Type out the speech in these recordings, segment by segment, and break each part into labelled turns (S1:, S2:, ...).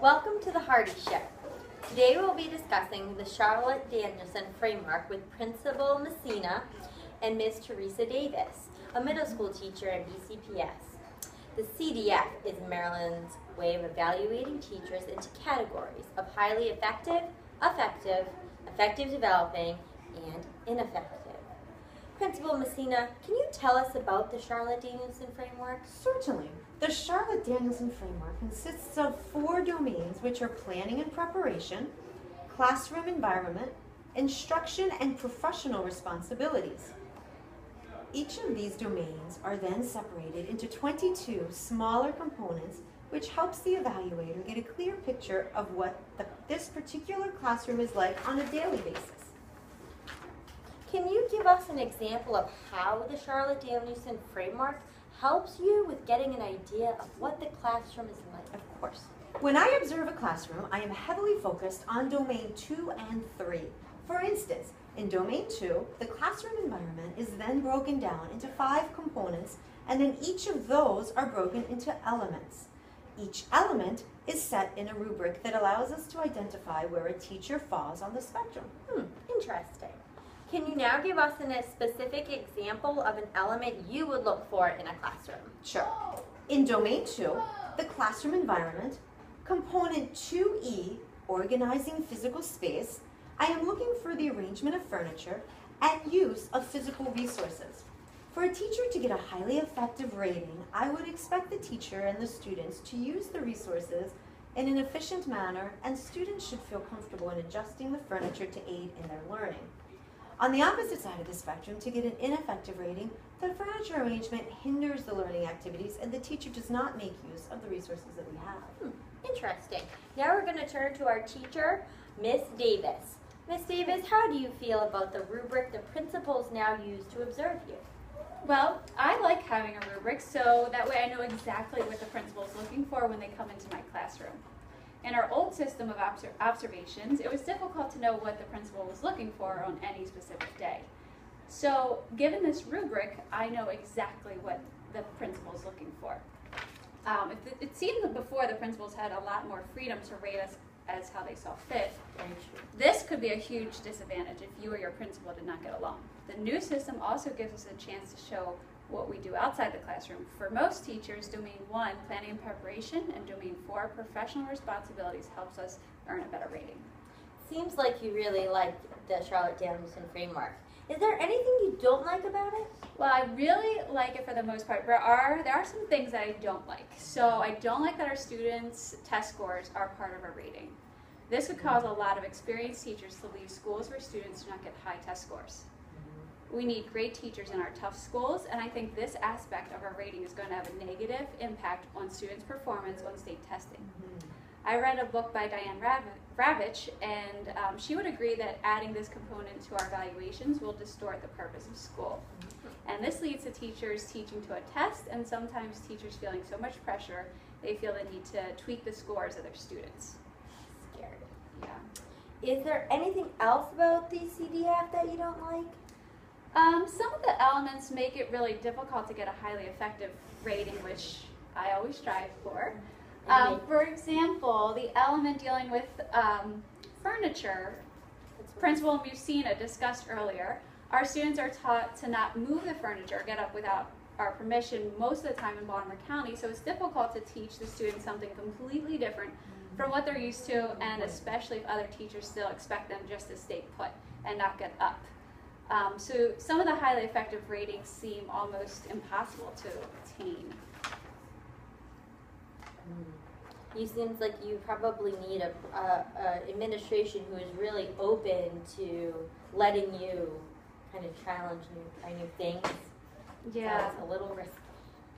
S1: Welcome to the Hardy Show. Today we'll be discussing the Charlotte Danielson framework with Principal Messina and Ms. Teresa Davis, a middle school teacher at BCPS. The CDF is Maryland's way of evaluating teachers into categories of highly effective, effective developing, and ineffective. Principal Messina, can you tell us about the Charlotte Danielson framework?
S2: Certainly. The Charlotte Danielson framework consists of 4 domains, which are planning and preparation, classroom environment, instruction, and professional responsibilities. Each of these domains are then separated into 22 smaller components, which helps the evaluator get a clear picture of what this particular classroom is like on a daily basis.
S1: Can you give us an example of how the Charlotte Danielson framework helps you with getting an idea of what the classroom is like?
S2: Of course. When I observe a classroom, I am heavily focused on domain 2 and 3. For instance, in domain 2, the classroom environment is then broken down into 5 components, and then each of those are broken into elements. Each element is set in a rubric that allows us to identify where a teacher falls on the spectrum.
S1: Interesting. Can you now give us a specific example of an element you would look for in a classroom?
S2: Sure. In domain 2, the classroom environment, component 2E, organizing physical space, I am looking for the arrangement of furniture and use of physical resources. For a teacher to get a highly effective rating, I would expect the teacher and the students to use the resources in an efficient manner, and students should feel comfortable in adjusting the furniture to aid in their learning. On the opposite side of the spectrum, to get an ineffective rating, the furniture arrangement hinders the learning activities and the teacher does not make use of the resources that we have.
S1: Interesting. Now we're going to turn to our teacher, Miss Davis. Miss Davis, how do you feel about the rubric the principals now use to observe you?
S3: Well, I like having a rubric so that way I know exactly what the principal is looking for when they come into my classroom. In our old system of observations, it was difficult to know what the principal was looking for on any specific day. So, given this rubric, I know exactly what the principal is looking for. It seemed that before the principals had a lot more freedom to rate us as how they saw fit. This could be a huge disadvantage if you or your principal did not get along. The new system also gives us a chance to show what we do outside the classroom. For most teachers, domain 1, planning and preparation, and domain 4, professional responsibilities, helps us earn a better rating.
S1: Seems like you really like the Charlotte Danielson framework. Is there anything you don't like about it?
S3: Well, I really like it for the most part. There are some things that I don't like. So I don't like that our students' test scores are part of our rating. This could cause a lot of experienced teachers to leave schools where students do not get high test scores. We need great teachers in our tough schools, and I think this aspect of our rating is going to have a negative impact on students' performance on state testing. I read a book by Diane Ravitch, and she would agree that adding this component to our evaluations will distort the purpose of school. And this leads to teachers teaching to a test, and sometimes teachers feeling so much pressure, they feel the need to tweak the scores of their students.
S1: Scary.
S3: Yeah.
S1: Is there anything else about the CDF that you don't like?
S3: Some of the elements make it really difficult to get a highly effective rating, which I always strive for. For example, the element dealing with furniture, Principal Messina discussed earlier, our students are taught to not move the furniture, get up without our permission most of the time in Baltimore County, so it's difficult to teach the students something completely different from what they're used to, and especially if other teachers still expect them just to stay put and not get up. So some of the highly effective ratings seem almost impossible to obtain.
S1: You seems like you probably need a administration who is really open to letting you kind of challenge new things.
S3: Yeah,
S1: So it's a little risky.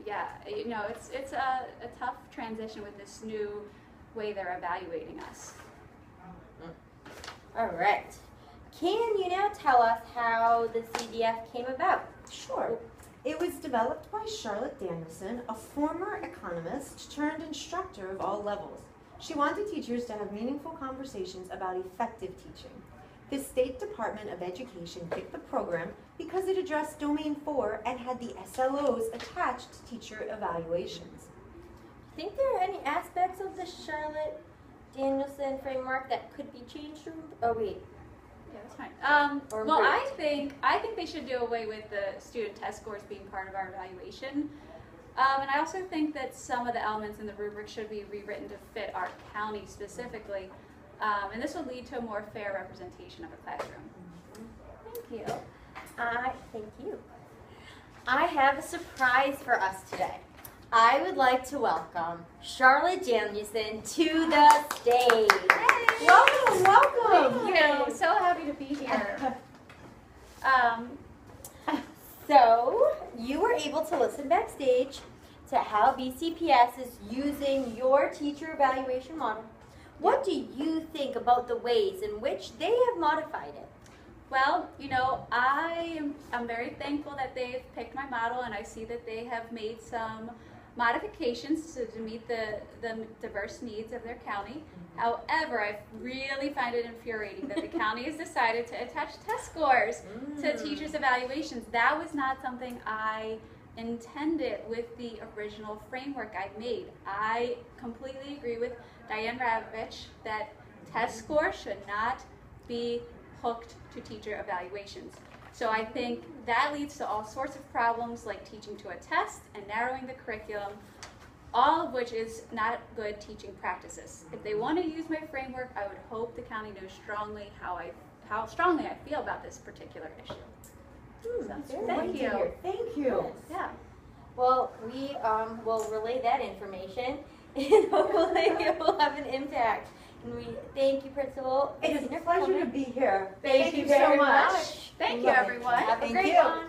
S3: yeah. You know, it's a tough transition with this new way they're evaluating us.
S1: All right. Can you now tell us how the CDF came about?
S2: Sure. It was developed by Charlotte Danielson, a former economist turned instructor of all levels. She wanted teachers to have meaningful conversations about effective teaching. The State Department of Education picked the program because it addressed Domain 4 and had the SLOs attached to teacher evaluations.
S1: Think there are any aspects of the Charlotte Danielson framework that could be changed? Oh wait,
S3: Yeah, that's fine.
S1: Or
S3: Well, I
S1: improved.
S3: think they should do away with the student test scores being part of our evaluation. And I also think that some of the elements in the rubric should be rewritten to fit our county specifically. And this will lead to a more fair representation of a classroom.
S1: thank you. Thank you. I have a surprise for us today. I would like to welcome Charlotte Danielson to the stage.
S2: Welcome, welcome.
S3: Thank you. So happy to be here.
S1: So, you were able to listen backstage to how BCPS is using your teacher evaluation model. What do you think about the ways in which they have modified it?
S3: Well, I'm very thankful that they've picked my model, and I see that they have made some modifications to meet the diverse needs of their county. However, I really find it infuriating that the county has decided to attach test scores to teachers' evaluations. That was not something I intended with the original framework I made. I completely agree with Diane Ravitch that test scores should not be hooked to teacher evaluations. So I think that leads to all sorts of problems like teaching to a test and narrowing the curriculum, all of which is not good teaching practices. If they want to use my framework, I would hope the county knows strongly how strongly I feel about this particular issue. So,
S1: Very
S3: thank
S1: good to
S3: you.
S1: hear.
S2: Thank you.
S3: Yeah.
S1: Well, we will relay that information, and hopefully it will have an impact. And we thank you, Principal.
S2: It is a pleasure to be here.
S1: Thank you
S2: so
S1: very
S2: much.
S1: much.
S3: Thank you,
S1: Love it.
S3: everyone.
S1: Have a
S2: Thank
S1: great
S2: you.
S1: one.